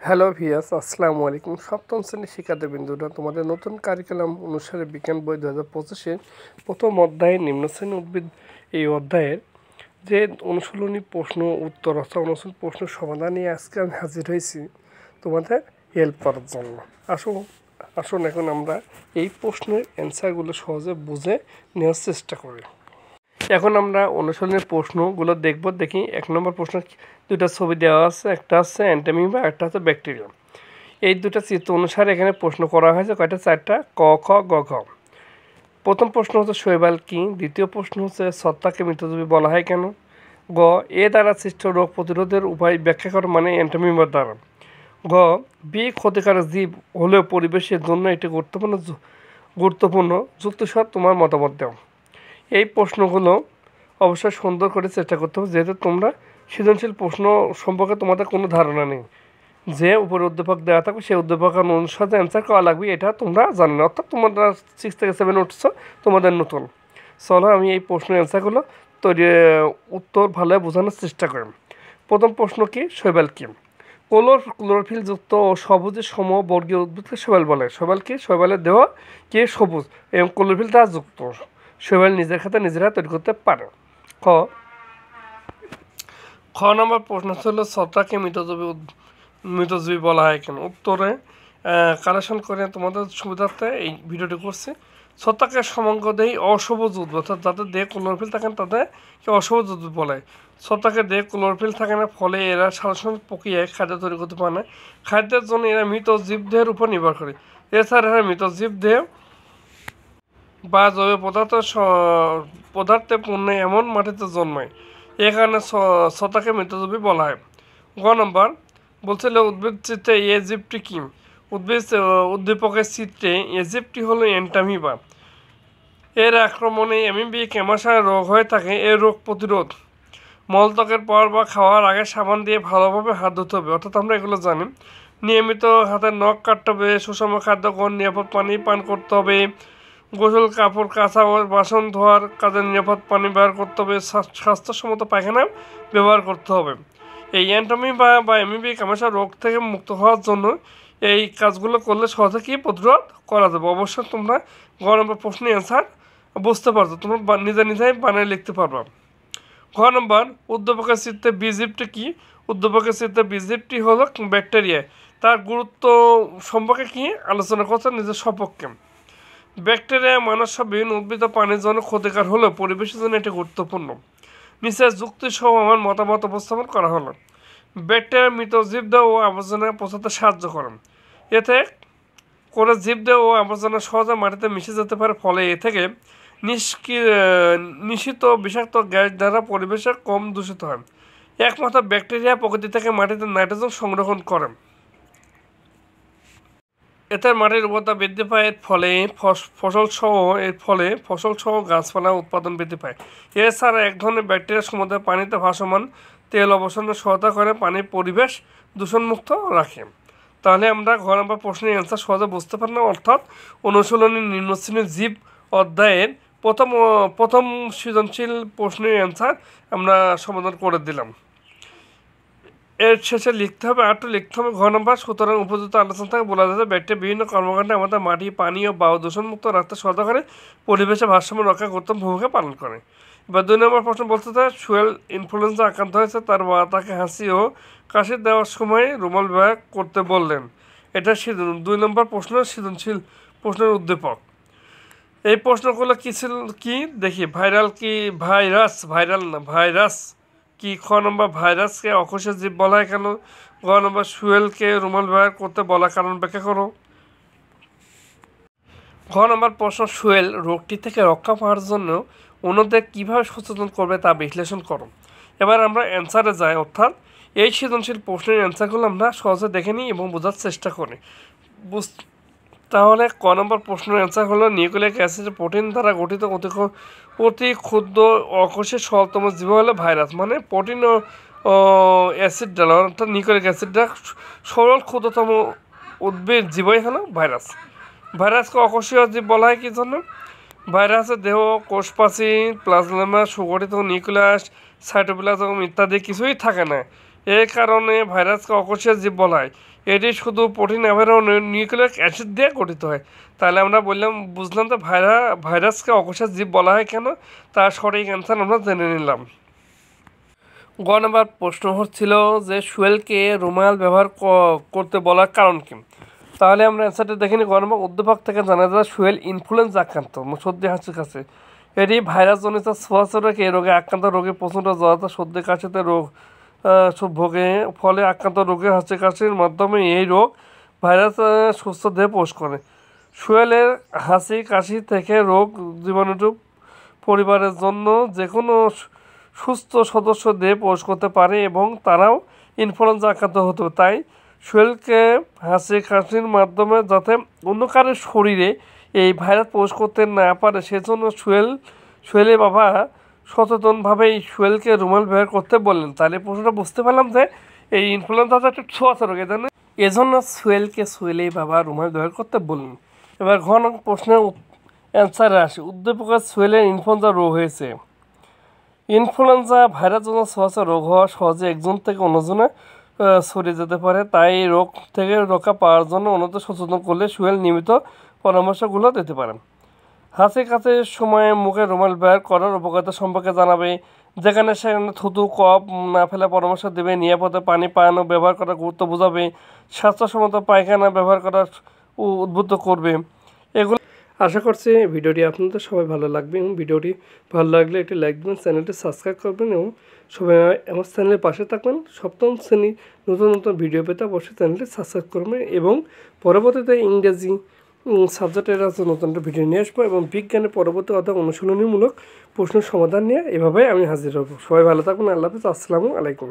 Hello ভিয়াস, আসসালামু আলাইকুম। সপ্তম শ্রেণীর শিক্ষার্থীবৃন্দরা, তোমাদের নতুন কারিকুলাম অনুসারে বিজ্ঞান বই 2025-এর প্রথম অধ্যায়ে নিম্নশ্রেণী উদ্ভিদ এই অধ্যায়ের যে অনুশীলনী প্রশ্ন উত্তর অর্থাৎ অনুশীলনী প্রশ্ন সমাধান নিয়ে আজকে আমি হাজির হয়েছি তোমাদের হেল্প করার জন্য। আসুন এখন আমরা এই প্রশ্নের অ্যান্সারগুলো সহজে বুঝে নেওয়ার চেষ্টা করি। এখন আমরা অনুশীলনের প্রশ্নগুলো দেখি। 1 নম্বর প্রশ্ন দুটো ছবি দেওয়া আছে, একটা হচ্ছে অ্যান্টামিবা, একটা হচ্ছে ব্যাকটেরিয়া। এই দুটো চিত্র অনুসারে এখানে প্রশ্ন করা হয়েছে কয়টা? 4টা, ক, খ, গ, ঘ। প্রথম প্রশ্ন হচ্ছে শৈবাল কি? দ্বিতীয় প্রশ্ন হচ্ছে ছত্রাককে মৃতজীবী বলা হয় কেন? গ, এ দ্বারা সৃষ্ট রোগ প্রতিরোধের উপায় ব্যাখ্যা করো, মানে অ্যান্টামিবার দ্বারা। গ, বি ক্ষতিকারক জীব হলেও পরিবেশের জন্য এটি গুরুত্বপূর্ণ যুক্তিসহ তোমার মতামত দাও। এই প্রশ্নগুলো অবশ্যই সুন্দর করে চেষ্টা করতে হবে, যেহেতু তোমরা সৃজনশীল প্রশ্ন সম্পর্কে তোমাদের কোনো ধারণা নেই। যে উপরে উদ্দীপক দেওয়া থাকবে সেই উদ্দীপক অনুসারে অ্যান্সার করা লাগবে, এটা তোমরা জানো না, অর্থাৎ তোমরা 6 থেকে 7 উঠছো, তোমাদের নতুন। চলো আমি এই প্রশ্নের অ্যান্সারগুলো উত্তর ভালোভাবে বোঝানোর চেষ্টা করি। প্রথম প্রশ্ন কি? শৈবাল কি? ক্লোরোফিলযুক্ত ও সবুজে সমবর্গীয় উদ্ভিদকে শৈবাল বলে। শৈবাল কি? শৈবালের দেহ কি? সবুজ এবং ক্লোরোফিল দ্বারা যুক্ত। শৈবাল নিজের খাতে নিজেরা তৈরি করতে পারে। খ নম্বর প্রশ্ন ছিল ছত্রাককে মৃতজীবী বলা হয় কেন? উত্তরে কালেকশন করে তোমাদের সুবিধার্থে এই ভিডিওটি করছি। ছত্রাকের সমঙ্গদেহী অসবুজ উদ্ভিদ, অর্থাৎ যাদের দেহে ক্লোরোফিল থাকে না তাদেরকে অসবুজ উদ্ভিদ বলে। ছত্রাকের দেহে ক্লোরোফিল থাকে না, ফলে এরা সারাসরি প্রক্রিয়ায় খাদ্য তৈরি করতে পারে না। খাদ্যের জন্য এরা মৃত জীবদেহের উপর নির্ভর করে। এছাড়া এরা মৃত জীবদেহ বা জৈব পদার্থে পূর্ণ এমন মাটিতে জন্মায়, এ কারণে ছত্রাককে মৃতজীবী বলা হয়। গ নম্বর বলছিল উদ্ভিদ চিত্রে এ জীবটি কি? উদ্দীপকের চিত্রে এ জীবটি হলো অ্যান্টামিবা। এর আক্রমণে অ্যামিবিক আমাশয় রোগ হয়ে থাকে। এই রোগ প্রতিরোধ মলত্যাগের পর বা খাওয়ার আগে সাবান দিয়ে ভালোভাবে হাত ধুতে হবে, অর্থাৎ আমরা এগুলো জানি। নিয়মিত হাতের নখ কাটতে হবে, সুষম খাদ্য গ্রহণ, নিরাপদ পানি পান করতে হবে, গোসল, কাপড় কাচা ও বাসন ধোয়ার কাজে নিরাপদ পানি ব্যবহার করতে হবে, স্বাস্থ্যসম্মত পায়খানা ব্যবহার করতে হবে। এই অ্যান্টামিবা বা অ্যামিবিক আমাশয় রোগ থেকে মুক্ত হওয়ার জন্য এই কাজগুলো করলে সহজে কি প্রতিরোধ করা যাবে। অবশ্যই তোমরা গ নম্বর প্রশ্নের অ্যান্সার বুঝতে পারছো, তোমরা নিজেই বানিয়ে লিখতে পারবা। ঘ নম্বর উদ্দীপকের চিত্রে বীজীবটি কি? উদ্দীপকের চিত্রে বীজীবটি হলো ব্যাকটেরিয়া। তার গুরুত্ব সম্পর্কে কি আলোচনা করছে নিজের সপক্ষে। ব্যাকটেরিয়া মানুষসহ বিভিন্ন উদ্ভিদ ও প্রাণীর জন্য ক্ষতিকার হলেও পরিবেশের জন্য এটি গুরুত্বপূর্ণ। নিচের যুক্তি সহ আমার মতামত উপস্থাপন করা হলো। ব্যাকটেরিয়া মৃত জীবদেহ ও আবর্জনা পচাতে সাহায্য করে। এতে করে জীবদেহ ও আবর্জনা সহজে মাটিতে মিশে যেতে পারে, ফলে এ থেকে নিঃসৃত বিষাক্ত গ্যাস দ্বারা পরিবেশে কম দূষিত হয়। একমাত্র ব্যাকটেরিয়া প্রকৃতি থেকে মাটিতে নাইট্রোজেন সংরক্ষণ করে। এতে মাটির উর্বরতা বৃদ্ধি পায়, ফসল সহ গাছপালা উৎপাদন বৃদ্ধি পায়। এছাড়া এক ধরনের ব্যাকটেরিয়া সমুদ্রের পানিতে ভাসমান তেল অবসরণে সহায়তা করে, পানির পরিবেশ দূষণমুক্ত রাখে। তাহলে আমরা ঘ নম্বর প্রশ্নের অ্যান্সার সহজে বুঝতে পারলাম, অর্থাৎ অনুশীলনী নিম্নশ্রেণীর জীব অধ্যায়ের প্রথম সৃজনশীল প্রশ্নের অ্যান্সার আমরা সমাধান করে দিলাম। এর শেষে লিখতে হবে ঘ নম্বর। সুতরাং উপযুক্ত আলোচনা থেকে বলা যায় যে ব্যাকটেরিয়া বিভিন্ন কর্মকাণ্ডে আমাদের মাটি, পানি ও বায়ু দূষণমুক্ত রাখতে সহায়তা করে, পরিবেশে ভারসাম্য রক্ষা গুরুত্বপূর্ণ ভূমিকা পালন করে। এবার 2 নম্বর প্রশ্ন বলতে চাই সুয়েল ইনফ্লুয়েঞ্জা আক্রান্ত হয়েছে, তাকে হাসি ও কাশি দেওয়ার সময় রুমাল ব্যবহার করতে বললেন। এটা 2 নম্বর প্রশ্নের সৃজনশীল প্রশ্নের উদ্দীপক। এই প্রশ্নগুলো কি ছিল কি দেখি। ভাইরাল কি? খ নম্বর ভাইরাসকে অকোষীয় জীব বলা হয় কেন? গ নম্বর সুয়েলকে রুমাল ব্যবহার করতে বলা কারণ ব্যাখ্যা করো। ঘ নম্বর প্রশ্ন সুয়েল রোগটি থেকে রক্ষা পাওয়ার জন্য অন্যদের কীভাবে সচেতন করবে তা বিশ্লেষণ করো। এবার আমরা অ্যান্সারে যাই, অর্থাৎ এই সৃজনশীল প্রশ্নের অ্যান্সারগুলো আমরা সহজে দেখে নিই এবং বোঝার চেষ্টা করি। তাহলে ক নম্বর প্রশ্নের অ্যান্সার হলো নিউক্লিক অ্যাসিড প্রোটিন দ্বারা গঠিত অতি ক্ষুদ্র অকোষীয় সরলতম জীব হলো ভাইরাস। মানে প্রোটিন ও অ্যাসিড ডাল, অর্থাৎ নিউক্লিক অ্যাসিডটা সরল ক্ষুদ্রতম উদ্ভিদ জীবই হলো ভাইরাস। ভাইরাসকে অকোষীয় জীব বলা হয় কি জন্য? ভাইরাসের দেহ, কোষপ্রাচী, প্লাজমা, সুগঠিত নিউক্লিয়াস, সাইটোপ্লাজম ইত্যাদি কিছুই থাকে না। এই কারণে ভাইরাসকে অকোষীয় জীব বলা হয়। এটি শুধু প্রোটিন এবং নিউক্লিক অ্যাসিড দিয়ে গঠিত হয়। তাহলে আমরা বুঝলাম যে ভাইরাসকে অকোষের জীব বলা হয় কেন, তার সঠিক অ্যান্সার আমরা জেনে নিলাম। গ নম্বর প্রশ্ন হচ্ছিল যে শুয়েলকে রুমাল ব্যবহার করতে বলার কারণ কি। তাহলে আমরা অ্যান্সারটা দেখে নিই। গ নম্বর, উদ্দীপক থেকে জানা যায় শুয়েল ইনফ্লুয়েঞ্জা আক্রান্ত, সর্দি হাঁচি কাশি। এটি ভাইরাসজনিত ছোঁয়াচে এই রোগে আক্রান্ত রোগী প্রচণ্ড জ্বর, সর্দি কাশিতে ভোগে, ফলে আক্রান্ত রোগের হাঁচি কাশির মাধ্যমে এই রোগ ভাইরাস সুস্থ দেহে প্রবেশ করে। শুয়েলের হাঁচি কাশি থেকে রোগ জীবাণুটি পরিবারের জন্য যে কোনো সুস্থ সদস্য দেহে প্রবেশ করতে পারে এবং তারাও ইনফ্লুয়েঞ্জা আক্রান্ত হতে পারে। তাই শুয়েলকে হাঁচি কাশির মাধ্যমে যাতে অন্য কারোর শরীরে এই ভাইরাস প্রবেশ করতে না পারে সেজন্য শুয়েলের বাবা সচেতনভাবে এই শুয়েলকে রুমাল ব্যবহার করতে বললেন। তাহলে প্রশ্নটা বুঝতে পারলাম যে এই ইনফ্লুয়েঞ্জা একটা ছোঁয়াচে রোগ, এজন্য শুয়েলের বাবা রুমাল ব্যবহার করতে বললেন। এবার ঘন প্রশ্নের অ্যান্সারে আসে। উদ্দীপকের শুয়েলের ইনফ্লুয়েঞ্জা রোগ হয়েছে। ইনফ্লুয়েঞ্জা ভাইরাসজনিত ছোঁয়াচে রোগ হওয়া সহজে একজন থেকে অন্যজনে ছড়িয়ে যেতে পারে। তাই এই রোগ থেকে রক্ষা পাওয়ার জন্য অন্যদের সচেতন করলে শুয়েল নিয়মিত পরামর্শগুলো দিতে পারেন। হাঁচি কাশির সময় মুখে রুমাল ব্যবহার করার উপকারিতা সম্পর্কে জানাবে। যেখানে সেখানে থুতু কফ না ফেলে পরামর্শ দেবে। নিরাপদে পানি পান ও ব্যবহার করার গুরুত্ব বোঝাবে। স্বাস্থ্যসম্মত পায়খানা ব্যবহার করার উদ্বুদ্ধ করবে। এগুলো আশা করছি ভিডিওটি আপনাদের সবাই ভালো লাগবে, এবং ভিডিওটি ভালো লাগলে একটি লাইক দেবেন, চ্যানেলটি সাবস্ক্রাইব করবেন এবং সবাই আমার চ্যানেলের পাশে থাকবেন। সপ্তম শ্রেণী নতুন নতুন ভিডিও পেতে অবশ্যই চ্যানেলটি সাবস্ক্রাইব করবেন, এবং পরবর্তীতে ইংরেজি সাবজেক্টের নতুন একটা ভিডিও নিয়ে আসবো, এবং বিজ্ঞানের পরবর্তী অর্থাৎ অনুশীলনীমূলক প্রশ্নের সমাধান নিয়ে এভাবে আমি হাজির হব। সবাই ভালো থাকবেন। আল্লাহ হাফিজ। আসসালামু আলাইকুম।